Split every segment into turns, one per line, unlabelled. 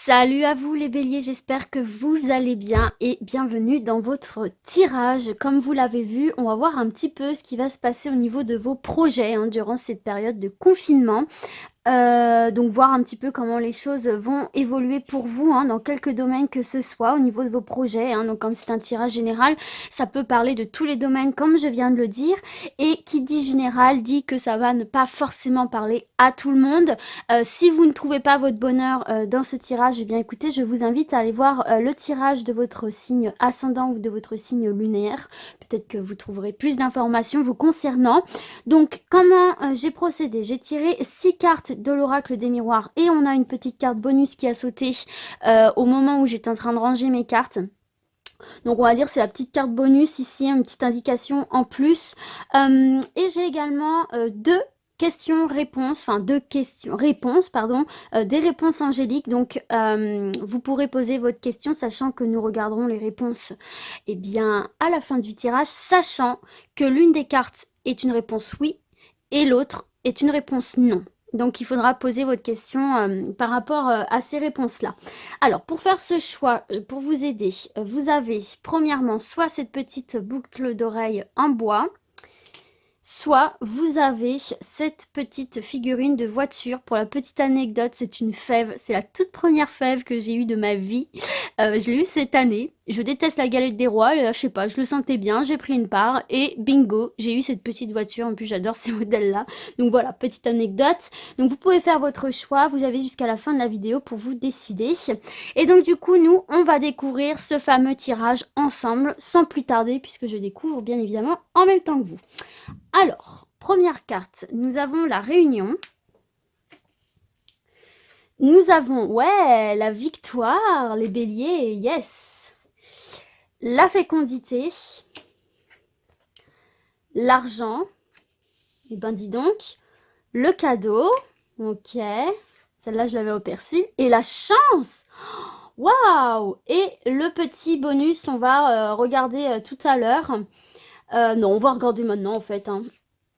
Salut à vous les béliers, j'espère que vous allez bien et bienvenue dans votre tirage. Comme vous l'avez vu, on va voir un petit peu ce qui va se passer au niveau de vos projets durant cette période de confinement. Donc voir un petit peu comment les choses vont évoluer pour vous dans quelques domaines que ce soit au niveau de vos projets. Donc comme c'est un tirage général, ça peut parler de tous les domaines comme je viens de le dire. Et qui dit général dit que ça va ne pas forcément parler à tout le monde. Si vous ne trouvez pas votre bonheur dans ce tirage, eh bien écoutez, je vous invite à aller voir le tirage de votre signe ascendant ou de votre signe lunaire. Peut-être que vous trouverez plus d'informations vous concernant. Donc, comment j'ai procédé? J'ai tiré 6 cartes de l'oracle des miroirs et on a une petite carte bonus qui a sauté au moment où j'étais en train de ranger mes cartes. Donc, on va dire c'est la petite carte bonus ici, une petite indication en plus. Et j'ai également deux questions-réponses, enfin deux questions-réponses, pardon, des réponses angéliques. Donc, vous pourrez poser votre question, sachant que nous regarderons les réponses bien, à la fin du tirage, sachant que l'une des cartes est une réponse oui et l'autre est une réponse non. Donc, il faudra poser votre question par rapport à ces réponses-là. Alors, pour faire ce choix, pour vous aider, vous avez premièrement soit cette petite boucle d'oreille en bois, soit vous avez cette petite figurine de voiture. Pour la petite anecdote, c'est une fève. C'est la toute première fève que j'ai eue de ma vie. Je l'ai eue cette année. Je déteste la galette des rois. Je sais pas, je le sentais bien. J'ai pris une part et bingo, j'ai eu cette petite voiture. En plus, j'adore ces modèles-là. Donc voilà, petite anecdote. Donc vous pouvez faire votre choix. Vous avez jusqu'à la fin de la vidéo pour vous décider. Et donc du coup, nous, on va découvrir ce fameux tirage ensemble sans plus tarder puisque je découvre bien évidemment en même temps que vous. Alors, première carte, nous avons la réunion. Nous avons, ouais, la victoire, les béliers, yes. La fécondité. L'argent. Eh ben, dis donc. Le cadeau. Ok. Celle-là, je l'avais aperçue. Et la chance. Waouh! Et le petit bonus, on va regarder tout à l'heure. Non, on va regarder maintenant, en fait.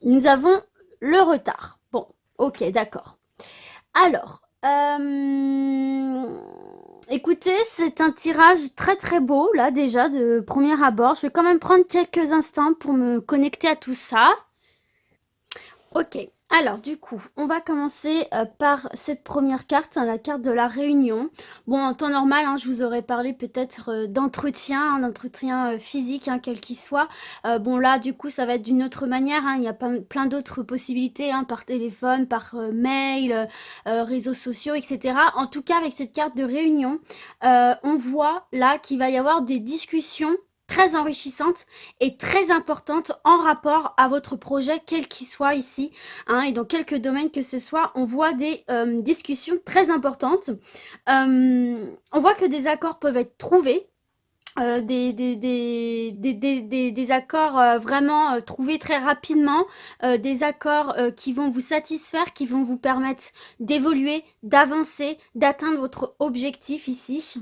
Nous avons le retard. Bon, ok, d'accord. Alors, écoutez, c'est un tirage très très beau, là, déjà, de premier abord. Je vais quand même prendre quelques instants pour me connecter à tout ça. Ok, alors du coup, on va commencer par cette première carte, la carte de la réunion. Bon, en temps normal, je vous aurais parlé peut-être d'entretien, physique, quel qu'il soit. Bon, là, du coup, ça va être d'une autre manière. Il y a plein d'autres possibilités, par téléphone, par mail, réseaux sociaux, etc. En tout cas, avec cette carte de réunion, on voit là qu'il va y avoir des discussions très enrichissante et très importante en rapport à votre projet, quel qu'il soit ici, et dans quelques domaines que ce soit, on voit des discussions très importantes. On voit que des accords peuvent être trouvés, des accords vraiment trouvés très rapidement, des accords qui vont vous satisfaire, qui vont vous permettre d'évoluer, d'avancer, d'atteindre votre objectif ici.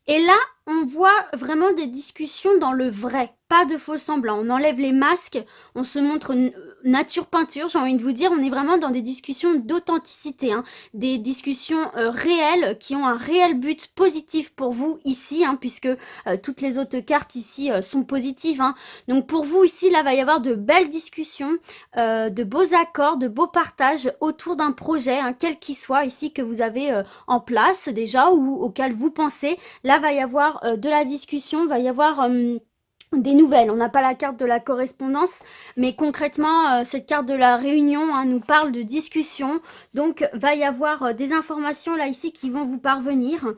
Et là, on voit vraiment des discussions dans le vrai, pas de faux semblants. On enlève les masques, on se montre nature peinture, j'ai envie de vous dire. On est vraiment dans des discussions d'authenticité, des discussions réelles qui ont un réel but positif pour vous ici, puisque toutes les autres cartes ici sont positives. Donc pour vous ici, là, va y avoir de belles discussions, de beaux accords, de beaux partages autour d'un projet, quel qu'il soit ici que vous avez en place déjà ou auquel vous pensez. Là, va y avoir de la discussion, va y avoir des nouvelles. On n'a pas la carte de la correspondance, mais concrètement, cette carte de la réunion nous parle de discussion. Donc, va y avoir des informations là ici qui vont vous parvenir.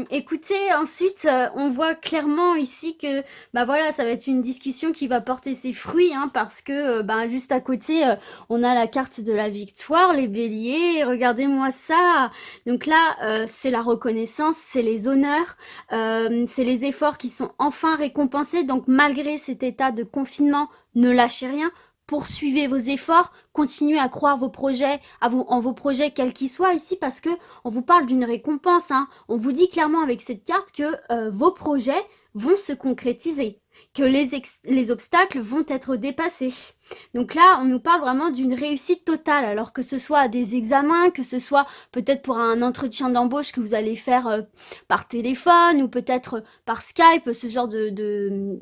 Écoutez, ensuite, on voit clairement ici que, voilà, ça va être une discussion qui va porter ses fruits, parce que, juste à côté, on a la carte de la victoire, les béliers. Regardez-moi ça. Donc là, c'est la reconnaissance, c'est les honneurs, c'est les efforts qui sont enfin récompensés. Donc malgré cet état de confinement, ne lâchez rien, poursuivez vos efforts, continuez à croire vos projets, en vos projets quels qu'ils soient ici, parce que on vous parle d'une récompense. On vous dit clairement avec cette carte que vos projets vont se concrétiser. que les obstacles vont être dépassés. Donc là, on nous parle vraiment d'une réussite totale, alors que ce soit à des examens, que ce soit peut-être pour un entretien d'embauche que vous allez faire par téléphone ou peut-être par Skype, ce genre de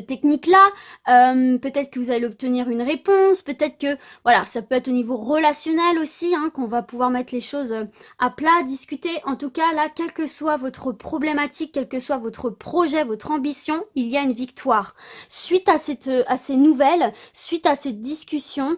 technique-là, peut-être que vous allez obtenir une réponse, peut-être que, voilà, ça peut être au niveau relationnel aussi, hein, qu'on va pouvoir mettre les choses à plat, discuter. En tout cas, là, quelle que soit votre problématique, quel que soit votre projet, votre ambition, il y a une victoire. Suite à ces nouvelles, suite à cette discussion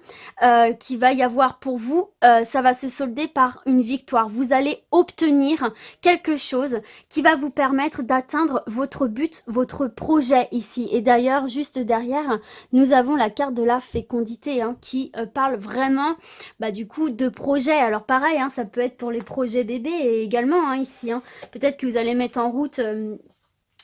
qu'il va y avoir pour vous, ça va se solder par une victoire. Vous allez obtenir quelque chose qui va vous permettre d'atteindre votre but, votre projet ici. Et d'ailleurs, juste derrière, nous avons la carte de la fécondité hein, qui parle vraiment du coup de projet. Alors pareil, hein, ça peut être pour les projets bébés et également hein, ici. Hein. Peut-être que vous allez mettre en route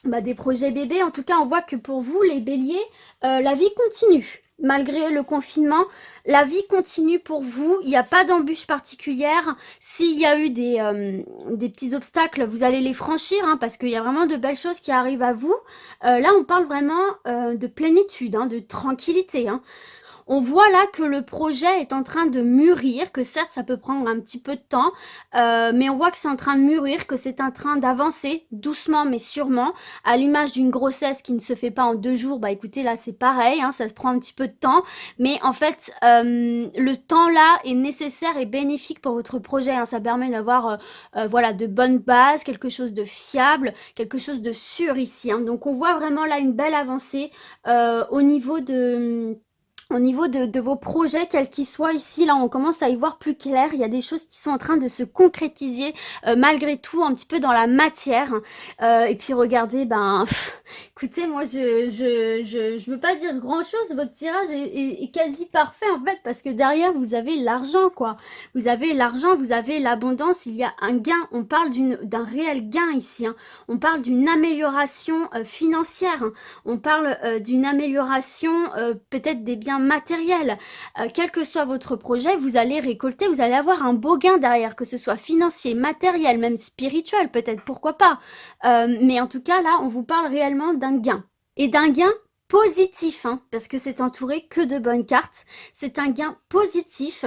des projets bébés. En tout cas, on voit que pour vous, les béliers, la vie continue. Malgré le confinement, la vie continue pour vous. Il n'y a pas d'embûche particulière. S'il y a eu des petits obstacles, vous allez les franchir hein, parce qu'il y a vraiment de belles choses qui arrivent à vous. Là, on parle vraiment de plénitude, hein, de tranquillité. Hein. On voit là que le projet est en train de mûrir, que certes ça peut prendre un petit peu de temps, mais on voit que c'est en train de mûrir, que c'est en train d'avancer doucement mais sûrement, à l'image d'une grossesse qui ne se fait pas en 2 jours. Bah écoutez là c'est pareil, hein, ça se prend un petit peu de temps, mais en fait le temps là est nécessaire et bénéfique pour votre projet, hein. Ça permet d'avoir voilà, de bonnes bases, quelque chose de fiable, quelque chose de sûr ici, hein. Donc on voit vraiment là une belle avancée au niveau de vos projets, quels qu'ils soient ici, là on commence à y voir plus clair, il y a des choses qui sont en train de se concrétiser malgré tout, un petit peu dans la matière. Et puis regardez, écoutez, moi je veux pas dire grand chose, votre tirage est quasi parfait en fait, parce que derrière vous avez l'argent quoi. Vous avez l'argent, vous avez l'abondance, il y a un gain, on parle d'un réel gain ici, hein. On parle d'une amélioration financière, hein. On parle d'une amélioration peut-être des biens matériel, quel que soit votre projet, vous allez récolter, vous allez avoir un beau gain derrière, que ce soit financier, matériel, même spirituel peut-être, pourquoi pas. Mais en tout cas, là, on vous parle réellement d'un gain. Et d'un gain positif, hein, parce que c'est entouré que de bonnes cartes. C'est un gain positif,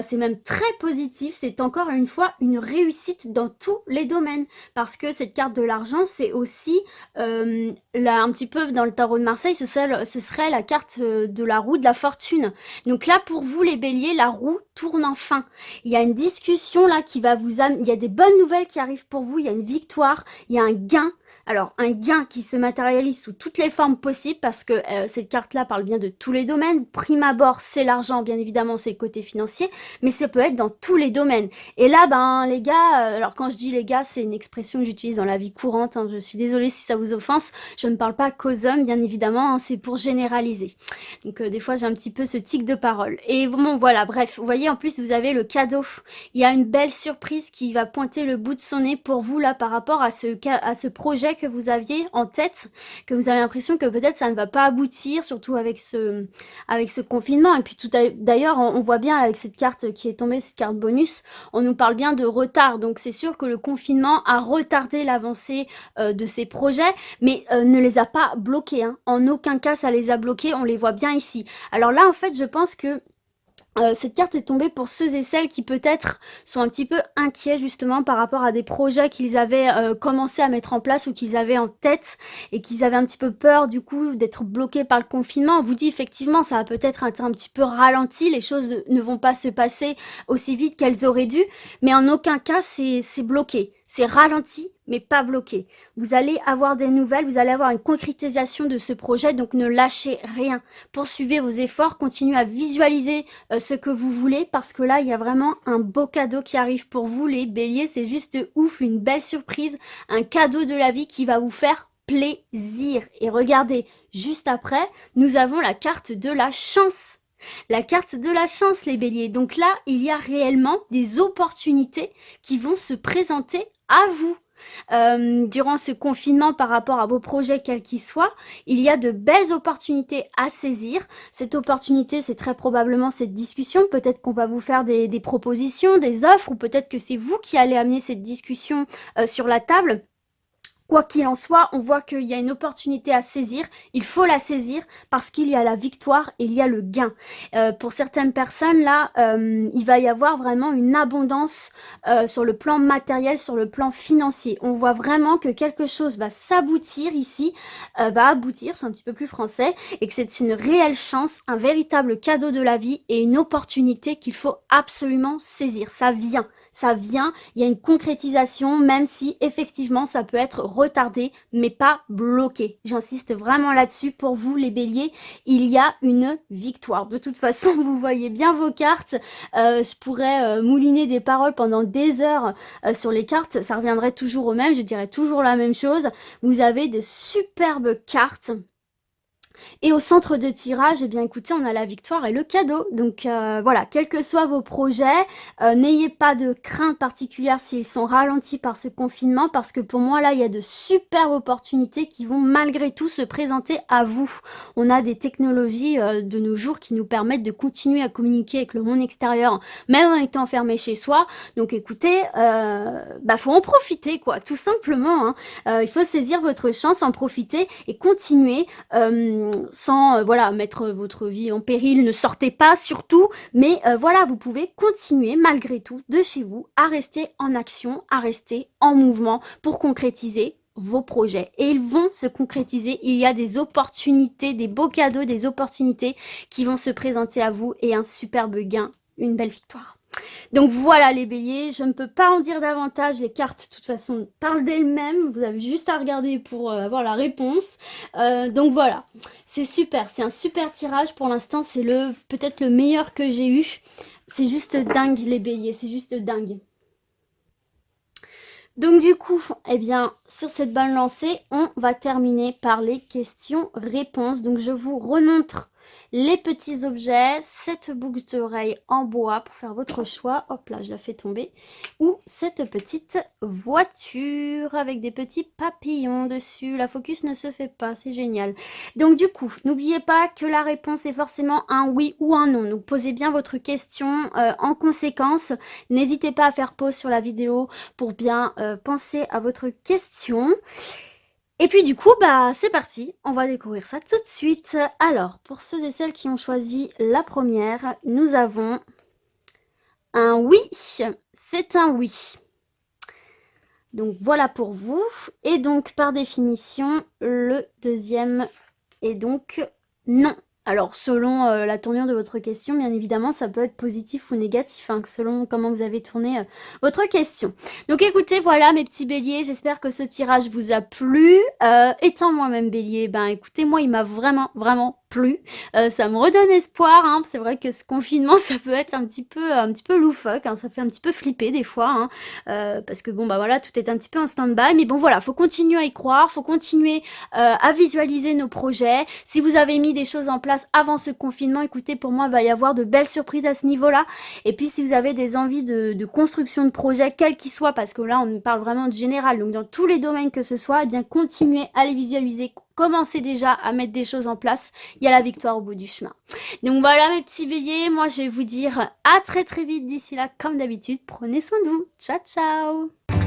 c'est même très positif, c'est encore une fois une réussite dans tous les domaines, parce que cette carte de l'argent, c'est aussi, là, un petit peu dans le tarot de Marseille, ce serait la carte de la roue de la fortune. Donc là, pour vous les béliers, la roue tourne enfin. Il y a une discussion là qui va vous amener, il y a des bonnes nouvelles qui arrivent pour vous, il y a une victoire, il y a un gain. Alors, un gain qui se matérialise sous toutes les formes possibles, parce que cette carte-là parle bien de tous les domaines. Prime abord, c'est l'argent, bien évidemment, c'est le côté financier, mais ça peut être dans tous les domaines. Et là, les gars, alors quand je dis les gars, c'est une expression que j'utilise dans la vie courante, hein, je suis désolée si ça vous offense, je ne parle pas qu'aux hommes, bien évidemment, hein, c'est pour généraliser. Donc, des fois, j'ai un petit peu ce tic de parole. Et bon, voilà, bref, vous voyez, en plus, vous avez le cadeau. Il y a une belle surprise qui va pointer le bout de son nez pour vous, là, par rapport à ce projet que vous aviez en tête, que vous avez l'impression que peut-être ça ne va pas aboutir, surtout avec ce confinement. Et puis d'ailleurs, on voit bien avec cette carte qui est tombée, cette carte bonus, on nous parle bien de retard. Donc c'est sûr que le confinement a retardé l'avancée de ces projets, mais ne les a pas bloqués, hein. En aucun cas ça les a bloqués, on les voit bien ici. Alors là, en fait, je pense que cette carte est tombée pour ceux et celles qui peut-être sont un petit peu inquiets justement par rapport à des projets qu'ils avaient commencé à mettre en place ou qu'ils avaient en tête et qu'ils avaient un petit peu peur du coup d'être bloqués par le confinement. On vous dit effectivement ça va peut-être être un petit peu ralenti, les choses ne vont pas se passer aussi vite qu'elles auraient dû, mais en aucun cas c'est bloqué. C'est ralenti, mais pas bloqué. Vous allez avoir des nouvelles, vous allez avoir une concrétisation de ce projet, donc ne lâchez rien. Poursuivez vos efforts, continuez à visualiser ce que vous voulez, parce que là, il y a vraiment un beau cadeau qui arrive pour vous, les béliers. C'est juste ouf, une belle surprise, un cadeau de la vie qui va vous faire plaisir. Et regardez, juste après, nous avons la carte de la chance. La carte de la chance, les béliers. Donc là, il y a réellement des opportunités qui vont se présenter à vous. Durant ce confinement par rapport à vos projets quels qu'ils soient, il y a de belles opportunités à saisir. Cette opportunité, c'est très probablement cette discussion. Peut-être qu'on va vous faire des propositions, des offres, ou peut-être que c'est vous qui allez amener cette discussion sur la table. Quoi qu'il en soit, on voit qu'il y a une opportunité à saisir. Il faut la saisir parce qu'il y a la victoire et il y a le gain. Pour certaines personnes, là, il va y avoir vraiment une abondance sur le plan matériel, sur le plan financier. On voit vraiment que quelque chose va s'aboutir ici, va aboutir, c'est un petit peu plus français, et que c'est une réelle chance, un véritable cadeau de la vie et une opportunité qu'il faut absolument saisir. Ça vient, il y a une concrétisation, même si effectivement ça peut être retardé, mais pas bloqué. J'insiste vraiment là-dessus. Pour vous, les béliers, il y a une victoire. De toute façon, vous voyez bien vos cartes. Je pourrais mouliner des paroles pendant des heures sur les cartes. Ça reviendrait toujours au même, je dirais toujours la même chose. Vous avez de superbes cartes. Et au centre de tirage, eh bien écoutez, on a la victoire et le cadeau. Donc voilà, quels que soient vos projets, n'ayez pas de crainte particulière s'ils sont ralentis par ce confinement, parce que pour moi, là, il y a de superbes opportunités qui vont malgré tout se présenter à vous. On a des technologies de nos jours qui nous permettent de continuer à communiquer avec le monde extérieur, même en étant enfermé chez soi. Donc écoutez, faut en profiter, quoi, tout simplement. Hein. Il faut saisir votre chance, en profiter et continuer sans voilà, mettre votre vie en péril. Ne sortez pas surtout, mais voilà, vous pouvez continuer malgré tout de chez vous à rester en action, à rester en mouvement pour concrétiser vos projets. Et ils vont se concrétiser. Il y a des opportunités, des beaux cadeaux, des opportunités qui vont se présenter à vous et un superbe gain, une belle victoire. Donc voilà les béliers, je ne peux pas en dire davantage, les cartes de toute façon parlent d'elles-mêmes, vous avez juste à regarder pour avoir la réponse. Donc voilà, c'est super, c'est un super tirage pour l'instant, c'est peut-être le meilleur que j'ai eu. C'est juste dingue les béliers, c'est juste dingue. Donc du coup, eh bien, sur cette bonne lancée, on va terminer par les questions-réponses. Donc je vous remontre les petits objets, cette boucle d'oreille en bois pour faire votre choix. Hop là, je la fais tomber. Ou cette petite voiture avec des petits papillons dessus. La focus ne se fait pas, c'est génial. Donc du coup, n'oubliez pas que la réponse est forcément un oui ou un non. Donc posez bien votre question en conséquence. N'hésitez pas à faire pause sur la vidéo pour bien penser à votre question. Et puis du coup, c'est parti, on va découvrir ça tout de suite. Alors, pour ceux et celles qui ont choisi la première, nous avons un oui, c'est un oui. Donc voilà pour vous. Et donc par définition, le deuxième est donc non. Alors, selon la tournure de votre question, bien évidemment, ça peut être positif ou négatif, hein, selon comment vous avez tourné votre question. Donc, écoutez, voilà, mes petits béliers, j'espère que ce tirage vous a plu. Étant moi-même bélier, écoutez, moi, il m'a vraiment, vraiment plu. Ça me redonne espoir, hein. C'est vrai que ce confinement, ça peut être un petit peu loufoque, hein. Ça fait un petit peu flipper des fois, hein, parce que bon, voilà, tout est un petit peu en stand-by. Mais bon, voilà, faut continuer à y croire, faut continuer à visualiser nos projets. Si vous avez mis des choses en place avant ce confinement, écoutez, pour moi, il va y avoir de belles surprises à ce niveau-là. Et puis, si vous avez des envies de construction de projets, quels qu'ils soient, parce que là, on parle vraiment de général, donc dans tous les domaines que ce soit, eh bien, continuez à les visualiser. Commencez déjà à mettre des choses en place. Il y a la victoire au bout du chemin. Donc voilà, mes petits béliers, moi, je vais vous dire à très très vite. D'ici là, comme d'habitude, prenez soin de vous. Ciao, ciao!